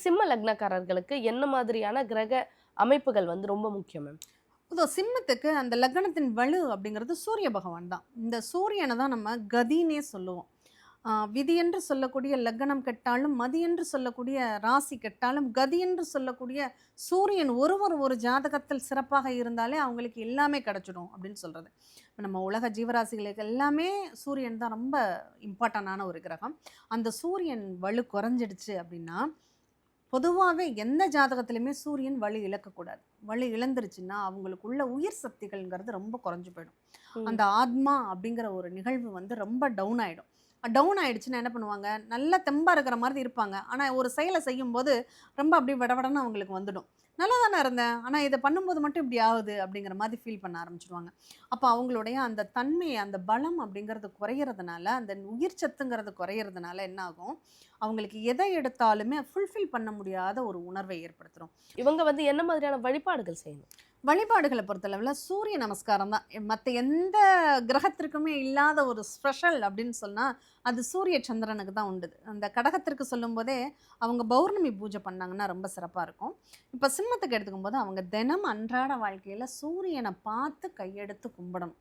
சிம்ம லக்னக்காரர்களுக்கு என்ன மாதிரியான கிரக அமைப்புகள் வந்து ரொம்ப முக்கியம் மேம்? சிம்மத்துக்கு அந்த லக்னத்தின் வலு அப்படிங்கிறது சூரிய பகவான் தான். இந்த சூரியனை தான் நம்ம கதின்னே சொல்லுவோம். விதி என்று சொல்லக்கூடிய லக்னம் கெட்டாலும், மதி என்று சொல்லக்கூடிய ராசி கெட்டாலும், கதி என்று சொல்லக்கூடிய சூரியன் ஒருவர் ஒரு ஜாதகத்தில் சிறப்பாக இருந்தாலே அவங்களுக்கு எல்லாமே கிடைச்சிடும் அப்படின்னு சொல்றது. இப்ப நம்ம உலக ஜீவராசிகளுக்கு எல்லாமே சூரியன் தான் ரொம்ப இம்பார்ட்டன்டான ஒரு கிரகம். அந்த சூரியன் வலு குறைஞ்சிடுச்சு அப்படின்னா, பொதுவாவே எந்த ஜாதகத்திலுமே சூரியன் வலு இழக்கக்கூடாது. வலு இழந்துருச்சுன்னா, அவங்களுக்குள்ள உயிர் சக்திகள்ங்கிறது ரொம்ப குறைஞ்சு போயிடும். ம். அந்த ஆத்மா அப்படிங்கிற ஒரு நிகழ்வு வந்து ரொம்ப டவுன் ஆயிடும். டவுன் ஆயிடுச்சுன்னா என்ன பண்ணுவாங்க, நல்லா தெம்பா இருக்கிற மாதிரி இருப்பாங்க. ஆனா, ஒரு செயல செய்யும்போது ரொம்ப அப்படியே விடவிடன்னு அவங்களுக்கு வந்துடும். நல்லா தானே இருந்தேன். ஆனா, இத பண்ணும்போது மட்டும் இப்படி ஆகுது அப்படிங்கிற மாதிரி ஃபீல் பண்ண ஆரம்பிச்சுருவாங்க. அப்ப அவங்களுடைய அந்த தன்மை, அந்த பலம் அப்படிங்கிறது குறையறதுனால, அந்த உயிர் சத்துங்கிறது குறையறதுனால என்ன ஆகும், அவங்களுக்கு எத எடுத்தாலுமே ஃபுல்ஃபில் பண்ண முடியாத ஒரு உணர்வை ஏற்படுத்துரும். இவங்க வந்து என்ன மாதிரியான வழிபாடுகள் செய்யணும்? வழிபாடுகள பொறுத்தளவுல சூரிய நமஸ்காரம் தான். மத்த எந்த கிரகத்திற்குமே இல்லாத ஒரு ஸ்பெஷல் அப்படின்னு சொன்னா, அது சூரிய சந்திரனுக்கு தான் உண்டு. அந்த கடகத்திற்கு சொல்லும்போதே, அவங்க பௌர்ணமி பூஜை பண்ணாங்கன்னா ரொம்ப சிறப்பா இருக்கும். இப்ப சிம்மத்துக்கு எடுத்துக்கும்போது, அவங்க தினம் அன்றாட வாழ்க்கையில சூரியன பார்த்து கையெடுத்து கும்பிடணும்.